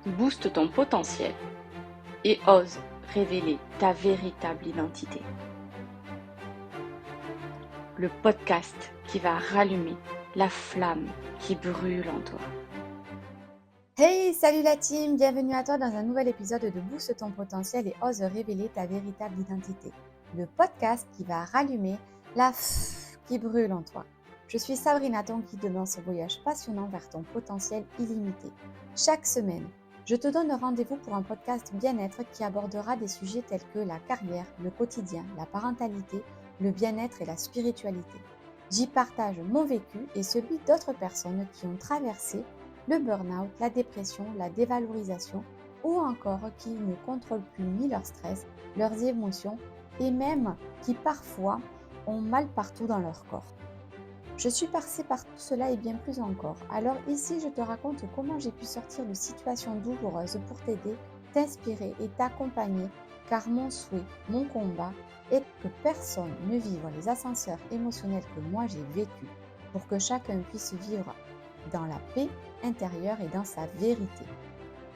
booste ton potentiel et ose révéler ta véritable identité. Le podcast qui va rallumer la flamme qui brûle en toi. Hey, salut la team, bienvenue à toi dans un nouvel épisode de Booste ton potentiel et ose révéler ta véritable identité. Le podcast qui va rallumer la flamme qui brûle en toi. Je suis Sabrina, ton guide dans ce voyage passionnant vers ton potentiel illimité. Chaque semaine, je te donne rendez-vous pour un podcast bien-être qui abordera des sujets tels que la carrière, le quotidien, la parentalité, le bien-être et la spiritualité. J'y partage mon vécu et celui d'autres personnes qui ont traversé le burn-out, la dépression, la dévalorisation ou encore qui ne contrôlent plus ni leur stress, leurs émotions et même qui parfois ont mal partout dans leur corps. Je suis passée par tout cela et bien plus encore. Alors ici, je te raconte comment j'ai pu sortir de situations douloureuses pour t'aider, t'inspirer et t'accompagner car mon souhait, mon combat est que personne ne vive les ascenseurs émotionnels que moi j'ai vécu pour que chacun puisse vivre dans la paix intérieure et dans sa vérité.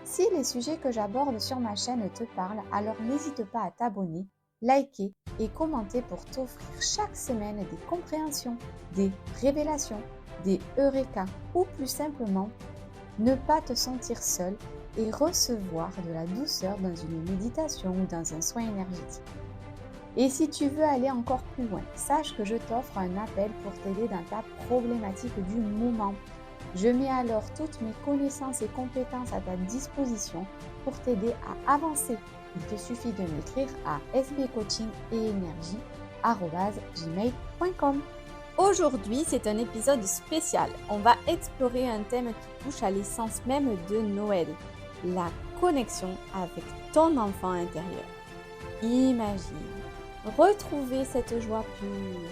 Si les sujets que j'aborde sur ma chaîne te parlent, alors n'hésite pas à t'abonner, liker et commenter pour t'offrir chaque semaine des compréhensions, des révélations, des eureka ou plus simplement ne pas te sentir seul et recevoir de la douceur dans une méditation ou dans un soin énergétique. Et si tu veux aller encore plus loin, sache que je t'offre un appel pour t'aider dans ta problématique du moment. Je mets alors toutes mes connaissances et compétences à ta disposition pour t'aider à avancer. Il te suffit de m'écrire à sbcoachingetenergie@gmail.com. Aujourd'hui, c'est un épisode spécial. On va explorer un thème qui touche à l'essence même de Noël, la connexion avec ton enfant intérieur. Imagine retrouver cette joie pure,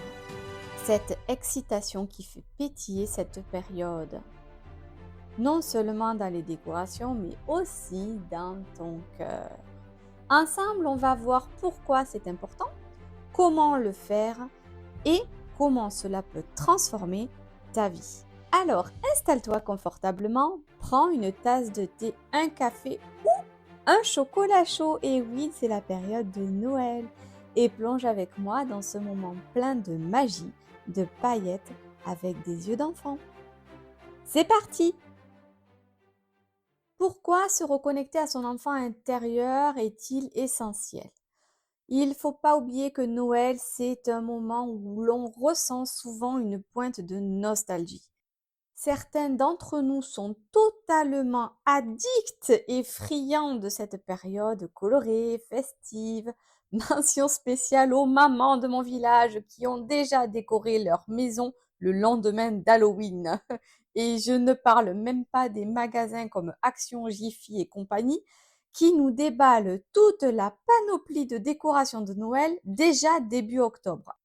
cette excitation qui fait pétiller cette période. Non seulement dans les décorations, mais aussi dans ton cœur. Ensemble, on va voir pourquoi c'est important, comment le faire et comment cela peut transformer ta vie. Alors, installe-toi confortablement, prends une tasse de thé, un café ou un chocolat chaud. Et oui, c'est la période de Noël. Et plonge avec moi dans ce moment plein de magie, de paillettes avec des yeux d'enfant. C'est parti! Pourquoi se reconnecter à son enfant intérieur est-il essentiel? Il ne faut pas oublier que Noël, c'est un moment où l'on ressent souvent une pointe de nostalgie. Certains d'entre nous sont totalement addicts et friands de cette période colorée, festive. Mention spéciale aux mamans de mon village qui ont déjà décoré leur maison le lendemain d'Halloween. Et je ne parle même pas des magasins comme Action, Jiffy et compagnie qui nous déballent toute la panoplie de décorations de Noël déjà début octobre.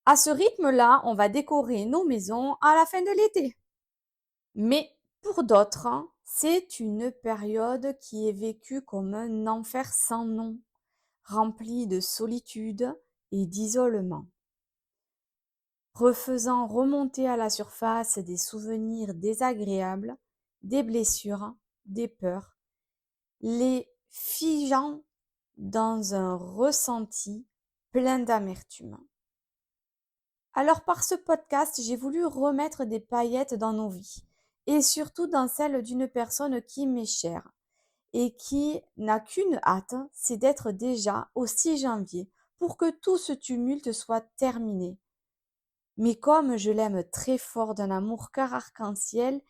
À ce rythme-là, on va décorer nos maisons à la fin de l'été. Mais pour d'autres, c'est une période qui est vécue comme un enfer sans nom, rempli de solitude et d'isolement, refaisant remonter à la surface des souvenirs désagréables, des blessures, des peurs, les figeant dans un ressenti plein d'amertume. Alors par ce podcast, j'ai voulu remettre des paillettes dans nos vies et surtout dans celle d'une personne qui m'est chère et qui n'a qu'une hâte, c'est d'être déjà au 6 janvier pour que tout ce tumulte soit terminé. Mais comme je l'aime très fort d'un amour cœur arc-en-ciel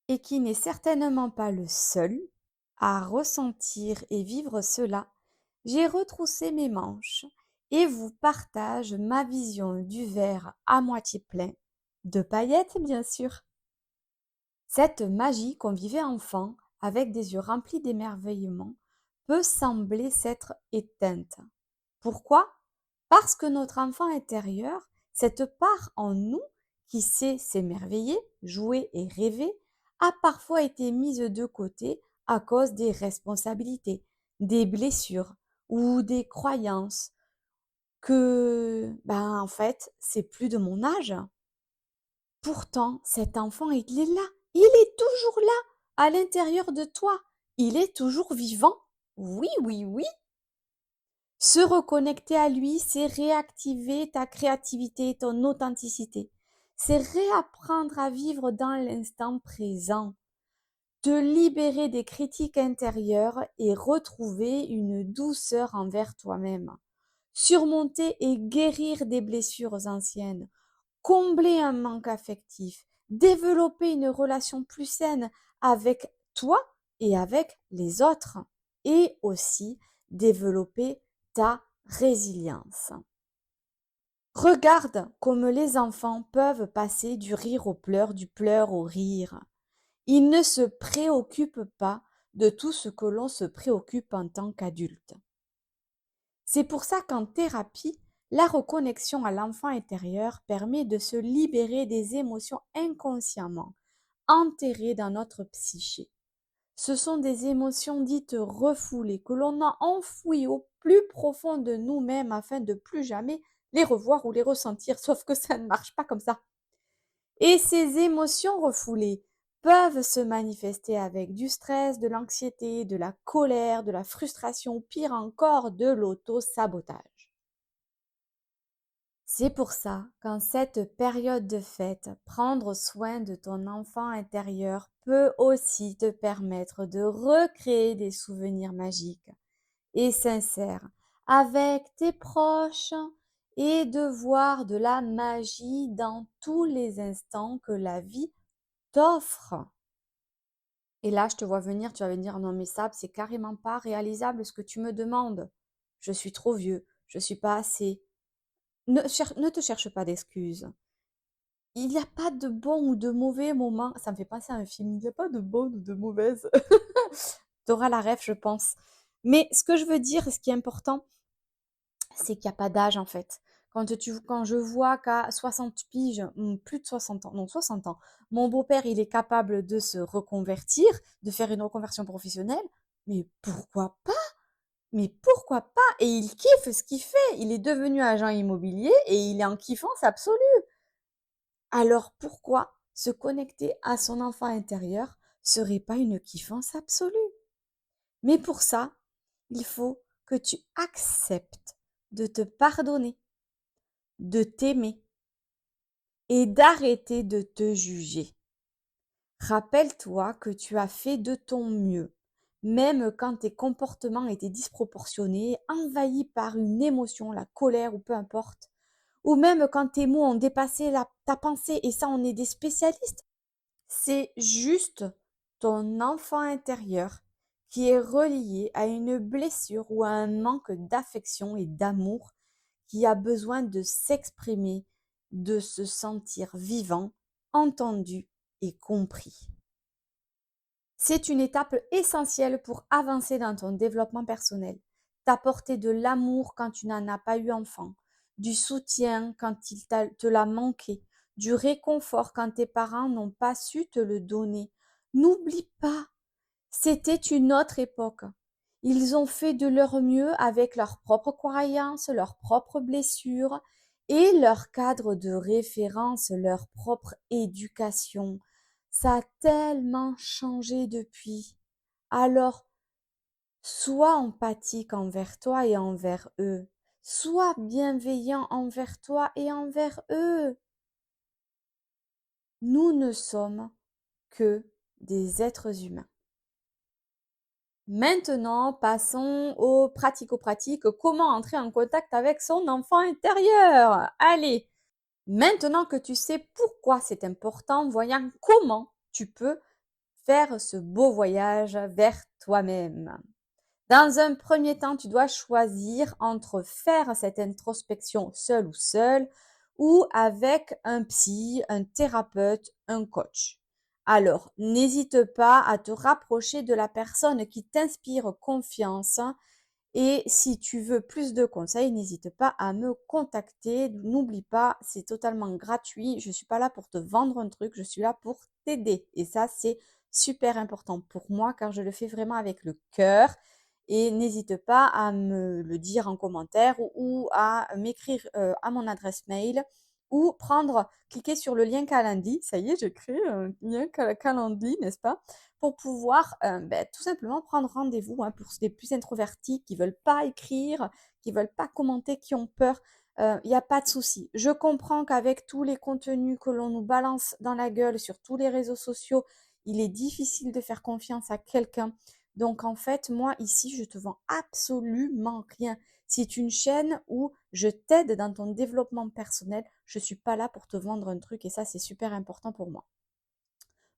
et qui n'est certainement pas le seul à ressentir et vivre cela, j'ai retroussé mes manches et vous partage ma vision du verre à moitié plein, de paillettes bien sûr. Cette magie qu'on vivait enfant, avec des yeux remplis d'émerveillement, peut sembler s'être éteinte. Pourquoi? Parce que notre enfant intérieur, cette part en nous qui sait s'émerveiller, jouer et rêver, a parfois été mise de côté à cause des responsabilités, des blessures ou des croyances que, en fait, c'est plus de mon âge. Pourtant, cet enfant, il est là. Il est toujours là, à l'intérieur de toi. il est toujours vivant. Oui, oui, oui. Se reconnecter à lui, c'est réactiver ta créativité, ton authenticité. C'est réapprendre à vivre dans l'instant présent, te libérer des critiques intérieures et retrouver une douceur envers toi-même. Surmonter et guérir des blessures anciennes, combler un manque affectif, développer une relation plus saine avec toi et avec les autres, et aussi développer ta résilience. Regarde comme les enfants peuvent passer du rire aux pleurs, du pleur au rire. Ils ne se préoccupent pas de tout ce que l'on se préoccupe en tant qu'adulte. C'est pour ça qu'en thérapie, la reconnexion à l'enfant intérieur permet de se libérer des émotions inconsciemment enterrées dans notre psyché. Ce sont des émotions dites refoulées que l'on a enfouies au plus profond de nous-mêmes afin de plus jamais les revoir ou les ressentir, sauf que ça ne marche pas comme ça. Et ces émotions refoulées peuvent se manifester avec du stress, de l'anxiété, de la colère, de la frustration, pire encore, de l'auto-sabotage. C'est pour ça qu'en cette période de fête, prendre soin de ton enfant intérieur peut aussi te permettre de recréer des souvenirs magiques et sincères avec tes proches et de voir de la magie dans tous les instants que la vie t'offre. Et là, je te vois venir, tu vas venir, non mais ça, c'est carrément pas réalisable ce que tu me demandes. Je suis trop vieux, je suis pas assez. Ne te cherche pas d'excuses. Il n'y a pas de bon ou de mauvais moment. Ça me fait penser à un film. Il n'y a pas de bonne ou de mauvaise. T'auras la ref, je pense. Mais ce que je veux dire, ce qui est important, c'est qu'il n'y a pas d'âge en fait. Quand je vois qu'à 60 piges, plus de 60 ans, non 60 ans, mon beau-père, il est capable de se reconvertir, de faire une reconversion professionnelle, mais pourquoi pas? Mais pourquoi pas? Et il kiffe ce qu'il fait. Il est devenu agent immobilier et il est en kiffance absolue. Alors pourquoi se connecter à son enfant intérieur serait pas une kiffance absolue? Mais pour ça, il faut que tu acceptes de te pardonner, de t'aimer et d'arrêter de te juger. Rappelle-toi que tu as fait de ton mieux, même quand tes comportements étaient disproportionnés, envahis par une émotion, la colère ou peu importe, ou même quand tes mots ont dépassé ta pensée, et ça on est des spécialistes. C'est juste ton enfant intérieur qui est relié à une blessure ou à un manque d'affection et d'amour qui a besoin de s'exprimer, de se sentir vivant, entendu et compris. C'est une étape essentielle pour avancer dans ton développement personnel, t'apporter de l'amour quand tu n'en as pas eu enfant, du soutien quand il te l'a manqué, du réconfort quand tes parents n'ont pas su te le donner. N'oublie pas, c'était une autre époque. Ils ont fait de leur mieux avec leurs propres croyances, leurs propres blessures et leur cadre de référence, leur propre éducation. Ça a tellement changé depuis. Alors, sois empathique envers toi et envers eux. Sois bienveillant envers toi et envers eux. Nous ne sommes que des êtres humains. Maintenant, passons aux pratico-pratiques. Comment entrer en contact avec son enfant intérieur? Allez, maintenant que tu sais pourquoi c'est important, voyons comment tu peux faire ce beau voyage vers toi-même. Dans un premier temps, tu dois choisir entre faire cette introspection seul ou avec un psy, un thérapeute, un coach. Alors, n'hésite pas à te rapprocher de la personne qui t'inspire confiance et si tu veux plus de conseils, n'hésite pas à me contacter. N'oublie pas, c'est totalement gratuit. Je ne suis pas là pour te vendre un truc, je suis là pour t'aider. Et ça, c'est super important pour moi car je le fais vraiment avec le cœur. Et n'hésite pas à me le dire en commentaire ou à m'écrire à mon adresse mail ou cliquer sur le lien Calendly. Ça y est, j'ai créé un lien Calendly, n'est-ce pas? pour pouvoir tout simplement prendre rendez-vous pour les plus introvertis qui veulent pas écrire, qui veulent pas commenter, qui ont peur. Il n'y a pas de souci. Je comprends qu'avec tous les contenus que l'on nous balance dans la gueule sur tous les réseaux sociaux, il est difficile de faire confiance à quelqu'un. Donc en fait, moi ici, je te vends absolument rien. C'est une chaîne où je t'aide dans ton développement personnel. Je suis pas là pour te vendre un truc et ça, c'est super important pour moi.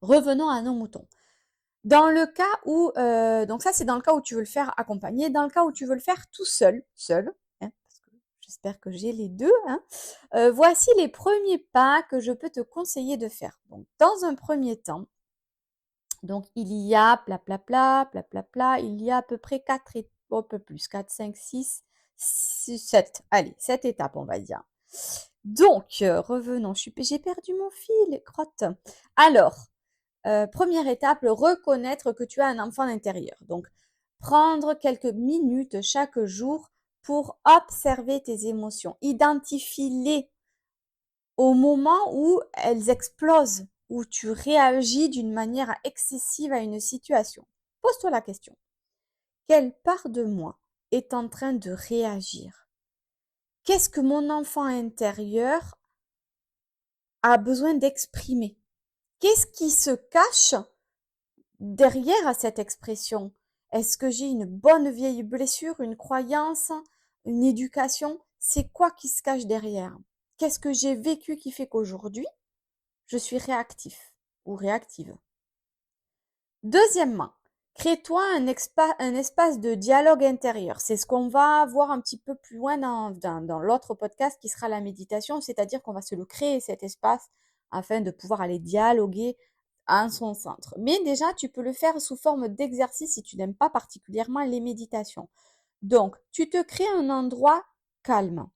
Revenons à nos moutons. Dans le cas où, donc ça c'est dans le cas où tu veux le faire accompagné, dans le cas où tu veux le faire tout seul, hein, parce que j'espère que j'ai les deux, hein, voici les premiers pas que je peux te conseiller de faire. Donc dans un premier temps, donc il y a il y a à peu près 4 et un peu plus, 4, 5, 6, 7, allez, 7 étapes on va dire. Donc, revenons, j'ai perdu mon fil, crotte. Alors, première étape, reconnaître que tu as un enfant intérieur. Donc, prendre quelques minutes chaque jour pour observer tes émotions. Identifie-les au moment où elles explosent, où tu réagis d'une manière excessive à une situation. Pose-toi la question. Quelle part de moi est en train de réagir? Qu'est-ce que mon enfant intérieur a besoin d'exprimer? Qu'est-ce qui se cache derrière cette expression? Est-ce que j'ai une bonne vieille blessure, une croyance, une éducation? C'est quoi qui se cache derrière? Qu'est-ce que j'ai vécu qui fait qu'aujourd'hui, je suis réactif ou réactive? Deuxièmement, crée-toi un espace de dialogue intérieur. C'est ce qu'on va voir un petit peu plus loin dans l'autre podcast qui sera la méditation, c'est-à-dire qu'on va se le créer cet espace afin de pouvoir aller dialoguer en son centre. Mais déjà, tu peux le faire sous forme d'exercice si tu n'aimes pas particulièrement les méditations. Donc, tu te crées un endroit calme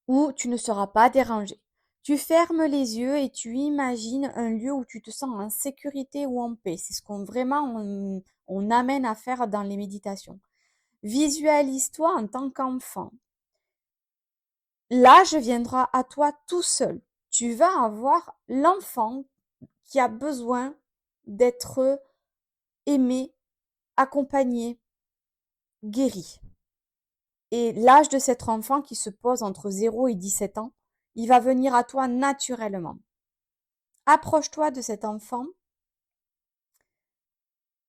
où tu ne seras pas dérangé. Tu fermes les yeux et tu imagines un lieu où tu te sens en sécurité ou en paix. C'est ce qu'on vraiment on amène à faire dans les méditations. Visualise-toi en tant qu'enfant. L'âge viendra à toi tout seul. Tu vas avoir l'enfant qui a besoin d'être aimé, accompagné, guéri. Et l'âge de cet enfant qui se pose entre 0 et 17 ans, il va venir à toi naturellement. Approche-toi de cet enfant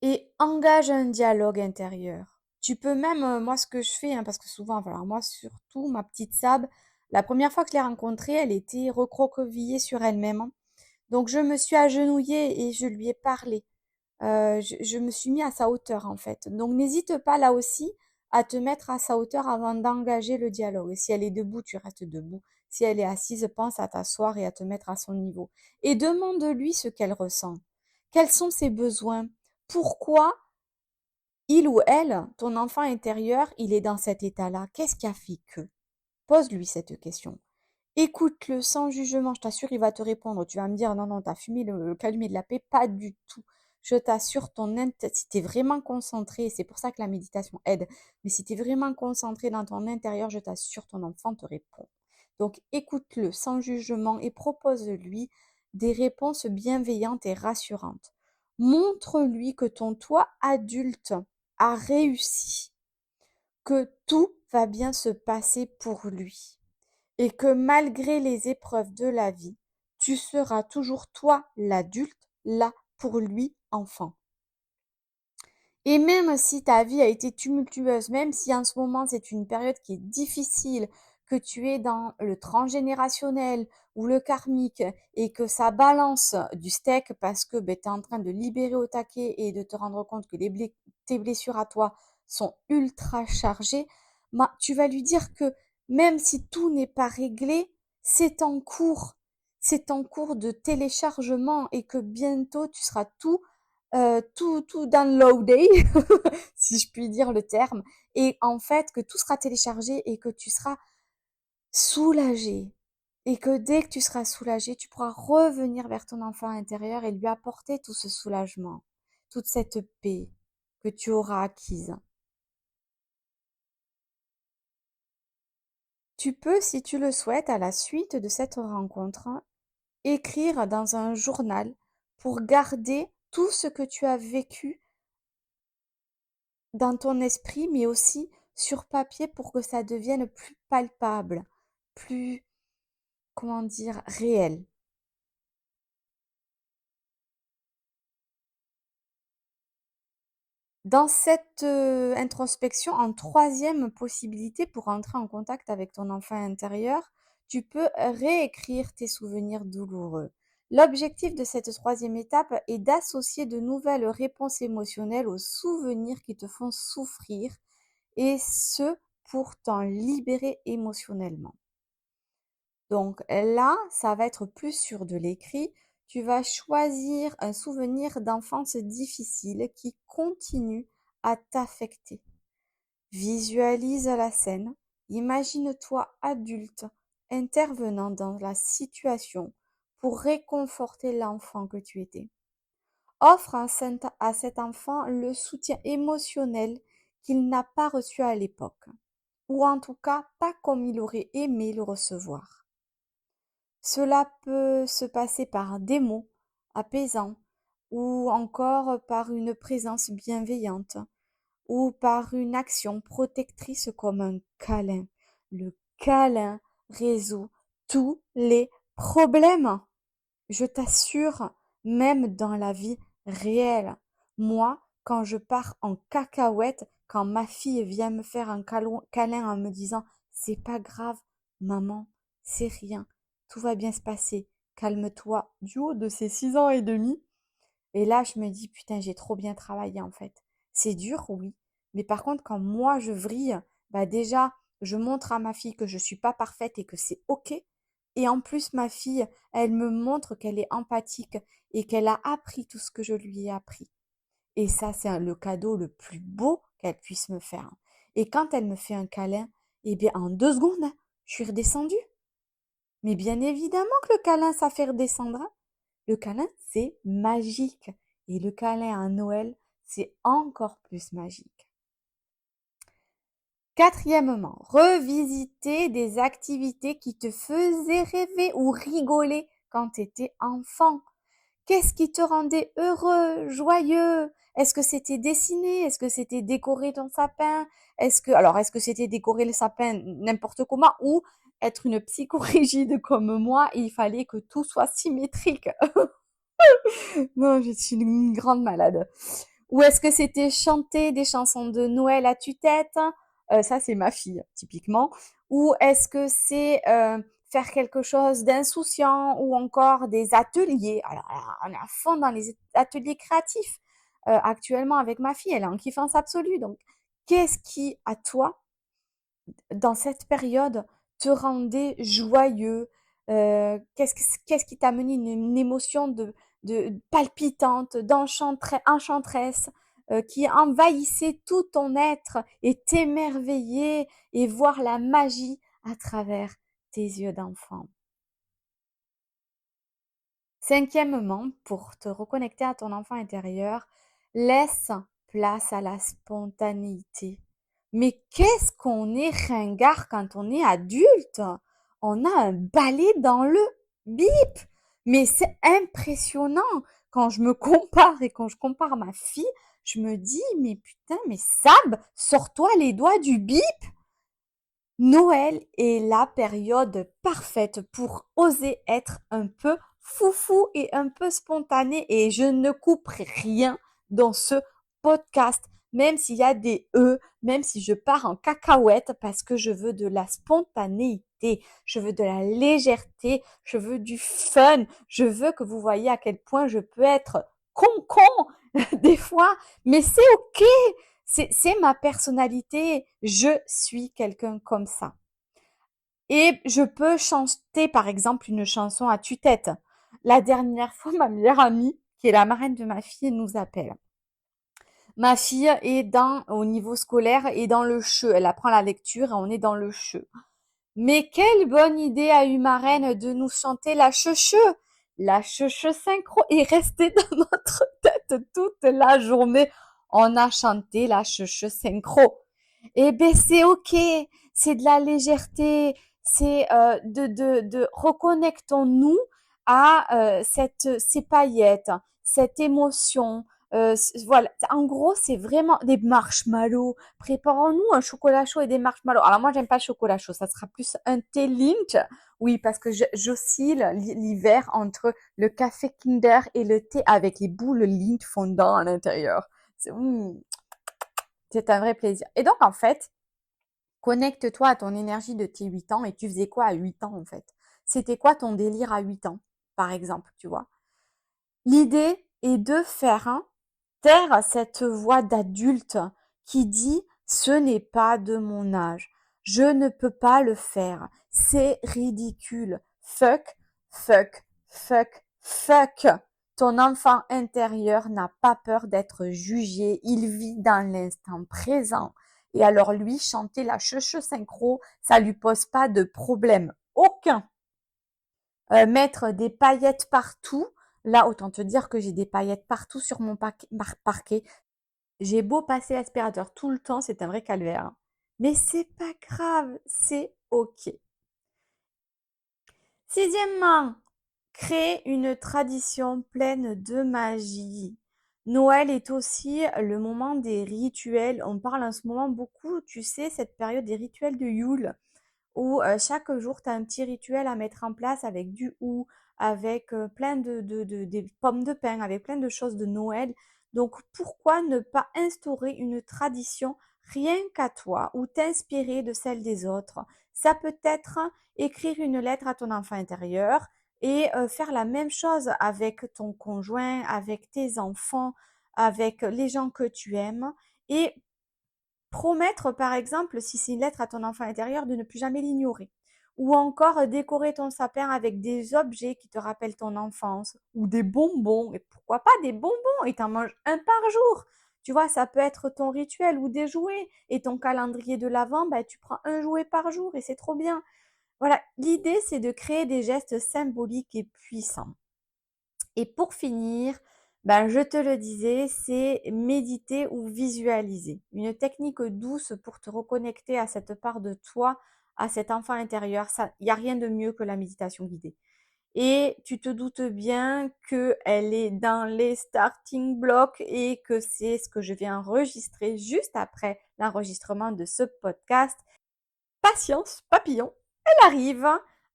et engage un dialogue intérieur. Tu peux même, moi ce que je fais, parce que souvent, alors moi surtout, ma petite Sab, la première fois que je l'ai rencontrée, elle était recroquevillée sur elle-même. Donc je me suis agenouillée et je lui ai parlé. Je me suis mis à sa hauteur en fait. Donc n'hésite pas là aussi à te mettre à sa hauteur avant d'engager le dialogue. Et si elle est debout, tu restes debout. Si elle est assise, pense à t'asseoir et à te mettre à son niveau. Et demande-lui ce qu'elle ressent. Quels sont ses besoins? Pourquoi il ou elle, ton enfant intérieur, il est dans cet état-là? Qu'est-ce qui a fait que? Pose-lui cette question. Écoute-le sans jugement, je t'assure, il va te répondre. Tu vas me dire, non, non, t'as fumé le calumet de la paix. Pas du tout. Je t'assure, si t'es vraiment concentré, c'est pour ça que la méditation aide, mais si t'es vraiment concentré dans ton intérieur, je t'assure, ton enfant te répond. Donc, écoute-le sans jugement et propose-lui des réponses bienveillantes et rassurantes. Montre-lui que ton toi adulte a réussi, que tout va bien se passer pour lui et que malgré les épreuves de la vie, tu seras toujours toi l'adulte là pour lui enfant. Et même si ta vie a été tumultueuse, même si en ce moment c'est une période qui est difficile, que tu es dans le transgénérationnel ou le karmique et que ça balance du steak parce que tu es en train de libérer au taquet et de te rendre compte que tes blessures à toi sont ultra chargées, tu vas lui dire que même si tout n'est pas réglé, c'est en cours. C'est en cours de téléchargement et que bientôt tu seras tout downloadé, si je puis dire le terme, et en fait que tout sera téléchargé et que tu seras soulagé. Et que dès que tu seras soulagé, tu pourras revenir vers ton enfant intérieur et lui apporter tout ce soulagement, toute cette paix que tu auras acquise. Tu peux, si tu le souhaites, à la suite de cette rencontre, écrire dans un journal pour garder tout ce que tu as vécu dans ton esprit, mais aussi sur papier pour que ça devienne plus palpable, plus, comment dire, réel. Dans cette introspection, en troisième possibilité pour entrer en contact avec ton enfant intérieur, tu peux réécrire tes souvenirs douloureux. L'objectif de cette troisième étape est d'associer de nouvelles réponses émotionnelles aux souvenirs qui te font souffrir, et ce, pour t'en libérer émotionnellement. Donc là, ça va être plus sur de l'écrit. Tu vas choisir un souvenir d'enfance difficile qui continue à t'affecter. Visualise la scène. Imagine-toi adulte intervenant dans la situation pour réconforter l'enfant que tu étais. Offre à cet enfant le soutien émotionnel qu'il n'a pas reçu à l'époque, ou en tout cas pas comme il aurait aimé le recevoir. Cela peut se passer par des mots apaisants, ou encore par une présence bienveillante, ou par une action protectrice comme un câlin. Le câlin résout tous les problèmes. Je t'assure, même dans la vie réelle. Moi, quand je pars en cacahuète, quand ma fille vient me faire un câlin en me disant c'est pas grave, maman, c'est rien, tout va bien se passer, calme-toi, du haut de ses 6 ans et demi. Et là, je me dis putain, j'ai trop bien travaillé en fait. C'est dur, oui. Mais par contre, quand moi je vrille, bah déjà, je montre à ma fille que je suis pas parfaite et que c'est ok. Et en plus, ma fille, elle me montre qu'elle est empathique et qu'elle a appris tout ce que je lui ai appris. Et ça, c'est le cadeau le plus beau qu'elle puisse me faire. Et quand elle me fait un câlin, eh bien, en 2 secondes, je suis redescendue. Mais bien évidemment que le câlin, ça fait redescendre. Le câlin, c'est magique. Et le câlin à Noël, c'est encore plus magique. Quatrièmement, revisiter des activités qui te faisaient rêver ou rigoler quand tu étais enfant. Qu'est-ce qui te rendait heureux, joyeux? Est-ce que c'était dessiner? Est-ce que c'était décorer ton sapin? Est-ce que c'était décorer le sapin n'importe comment ou être une psychorigide comme moi, il fallait que tout soit symétrique? Non, je suis une grande malade. Ou est-ce que c'était chanter des chansons de Noël à tue-tête? Ça, c'est ma fille, typiquement. Ou est-ce que c'est faire quelque chose d'insouciant ou encore des ateliers? Alors, on est à fond dans les ateliers créatifs actuellement avec ma fille. Elle est en kiffance absolue. Donc, qu'est-ce qui, à toi, dans cette période, te rendait joyeux? Qu'est-ce qui t'a amené une émotion de palpitante, enchanteresse, qui envahissait tout ton être et t'émerveillait et voir la magie à travers tes yeux d'enfant. Cinquièmement, pour te reconnecter à ton enfant intérieur, laisse place à la spontanéité. Mais qu'est-ce qu'on est ringard quand on est adulte? On a un balai dans le bip. Mais c'est impressionnant. Quand je me compare et quand je compare ma fille, je me dis, mais putain, mais Sab, sors-toi les doigts du bip. Noël est la période parfaite pour oser être un peu foufou et un peu spontané, et je ne couperai rien dans ce podcast, même s'il y a des même si je pars en cacahuète parce que je veux de la spontanéité, je veux de la légèreté, je veux du fun, je veux que vous voyez à quel point je peux être con des fois, mais c'est ok. C'est ma personnalité, je suis quelqu'un comme ça. Et je peux chanter par exemple une chanson à tue-tête. La dernière fois, ma meilleure amie, qui est la marraine de ma fille, nous appelle. Ma fille est au niveau scolaire, et dans le CHE. Elle apprend la lecture et on est dans le CHE. Mais quelle bonne idée a eu ma reine de nous chanter la cheucheu. La cheucheu synchro est restée dans notre tête toute la journée. On a chanté la cheucheu synchro. Eh ben c'est ok, c'est de la légèreté, c'est de reconnectons-nous à ces paillettes, cette émotion. Voilà, en gros, c'est vraiment des marshmallows. Préparons-nous un chocolat chaud et des marshmallows. Alors moi, j'aime pas le chocolat chaud, ça sera plus un thé Lindt. Oui, parce que j'oscille l'hiver entre le café Kinder et le thé avec les boules Lindt fondant à l'intérieur. C'est un vrai plaisir. Et donc, en fait, connecte-toi à ton énergie de tes 8 ans et tu faisais quoi à 8 ans, en fait? C'était quoi ton délire à 8 ans, par exemple, tu vois? L'idée est de faire taire cette voix d'adulte qui dit ce n'est pas de mon âge, je ne peux pas le faire, c'est ridicule, fuck, fuck, fuck, fuck. Ton enfant intérieur n'a pas peur d'être jugé, il vit dans l'instant présent. Et alors lui, chanter la cheuche synchro, ça lui pose pas de problème, aucun. Mettre des paillettes partout, là autant te dire que j'ai des paillettes partout sur mon parquet. J'ai beau passer l'aspirateur tout le temps, c'est un vrai calvaire. Mais c'est pas grave, c'est ok. Sixièmement, créer une tradition pleine de magie. Noël est aussi le moment des rituels. On parle en ce moment beaucoup, tu sais, cette période des rituels de Yule, où chaque jour, tu as un petit rituel à mettre en place avec du hou, avec plein des pommes de pin, avec plein de choses de Noël. Donc, pourquoi ne pas instaurer une tradition rien qu'à toi ou t'inspirer de celle des autres? Ça peut être écrire une lettre à ton enfant intérieur et faire la même chose avec ton conjoint, avec tes enfants, avec les gens que tu aimes et promettre, par exemple, si c'est une lettre à ton enfant intérieur, de ne plus jamais l'ignorer. Ou encore décorer ton sapin avec des objets qui te rappellent ton enfance. Ou des bonbons. Et pourquoi pas des bonbons? Et t'en manges un par jour. Tu vois, ça peut être ton rituel ou des jouets. Et ton calendrier de l'Avent, ben, tu prends un jouet par jour et c'est trop bien. Voilà, l'idée, c'est de créer des gestes symboliques et puissants. Et pour finir, ben, je te le disais, c'est méditer ou visualiser. Une technique douce pour te reconnecter à cette part de toi, à cet enfant intérieur. Il n'y a rien de mieux que la méditation guidée. Et tu te doutes bien qu'elle est dans les starting blocks et que c'est ce que je vais enregistrer juste après l'enregistrement de ce podcast. Patience, papillon, elle arrive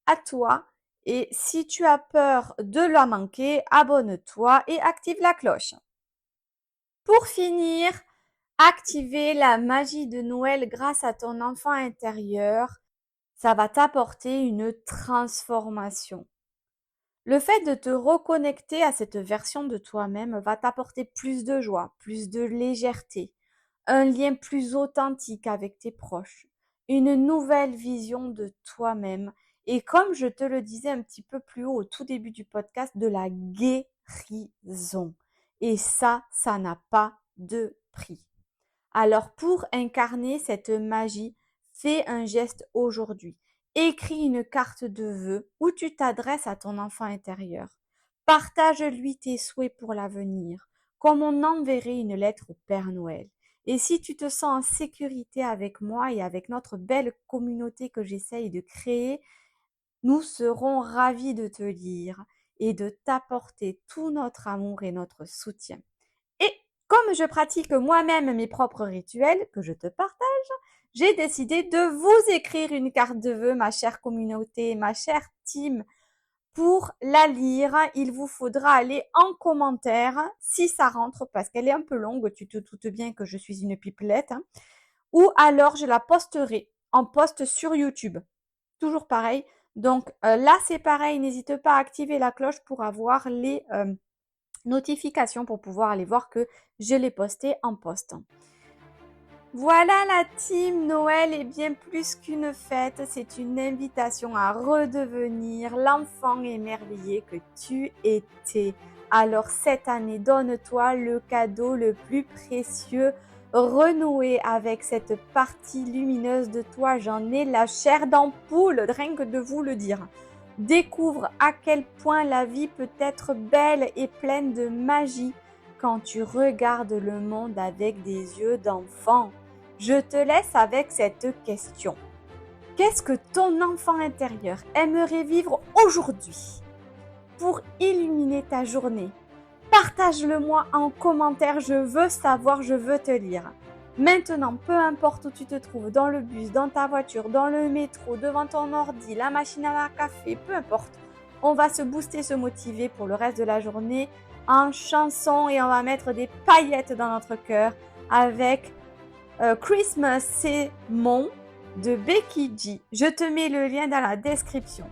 à toi. Et si tu as peur de la manquer, abonne-toi et active la cloche. Pour finir, activer la magie de Noël grâce à ton enfant intérieur, ça va t'apporter une transformation. Le fait de te reconnecter à cette version de toi-même va t'apporter plus de joie, plus de légèreté, un lien plus authentique avec tes proches, une nouvelle vision de toi-même et comme je te le disais un petit peu plus haut au tout début du podcast, de la guérison. Et ça n'a pas de prix. Alors pour incarner cette magie, fais un geste aujourd'hui. Écris une carte de vœux où tu t'adresses à ton enfant intérieur. Partage-lui tes souhaits pour l'avenir, comme on enverrait une lettre au Père Noël. Et si tu te sens en sécurité avec moi et avec notre belle communauté que j'essaye de créer, nous serons ravis de te lire et de t'apporter tout notre amour et notre soutien. Et comme je pratique moi-même mes propres rituels que je te partage, j'ai décidé de vous écrire une carte de vœux, ma chère communauté, ma chère team. Pour la lire, il vous faudra aller en commentaire si ça rentre parce qu'elle est un peu longue, tu te doutes bien que je suis une pipelette. Ou alors je la posterai en post sur YouTube. Toujours pareil. Donc là c'est pareil, n'hésite pas à activer la cloche pour avoir les notifications pour pouvoir aller voir que je l'ai posté en post. Voilà la team, Noël est bien plus qu'une fête, c'est une invitation à redevenir l'enfant émerveillé que tu étais. Alors cette année, donne-toi le cadeau le plus précieux, renouer avec cette partie lumineuse de toi, j'en ai la chair d'ampoule, rien que de vous le dire. Découvre à quel point la vie peut être belle et pleine de magie quand tu regardes le monde avec des yeux d'enfant. Je te laisse avec cette question. Qu'est-ce que ton enfant intérieur aimerait vivre aujourd'hui pour illuminer ta journée, Partage-le moi en commentaire, je veux savoir, je veux te lire. Maintenant, peu importe où tu te trouves, dans le bus, dans ta voiture, dans le métro, devant ton ordi, la machine à café, peu importe, on va se booster, se motiver pour le reste de la journée en chanson et on va mettre des paillettes dans notre cœur avec Christmas c'est mon de Becky G. Je te mets le lien dans la description.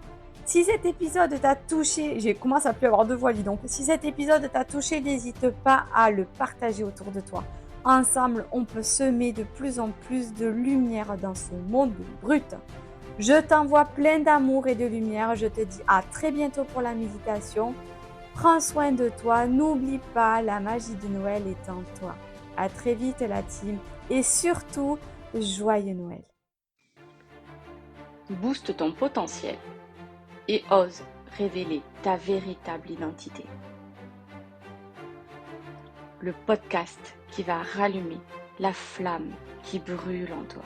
Si cet épisode t'a touché, j'ai commencé à plus avoir de voix, dis donc. Si cet épisode t'a touché, n'hésite pas à le partager autour de toi. Ensemble, on peut semer de plus en plus de lumière dans ce monde brut. Je t'envoie plein d'amour et de lumière. Je te dis à très bientôt pour la méditation. Prends soin de toi. N'oublie pas, la magie de Noël est en toi. À très vite la team. Et surtout, joyeux Noël. Booste ton potentiel et ose révéler ta véritable identité. Le podcast qui va rallumer la flamme qui brûle en toi.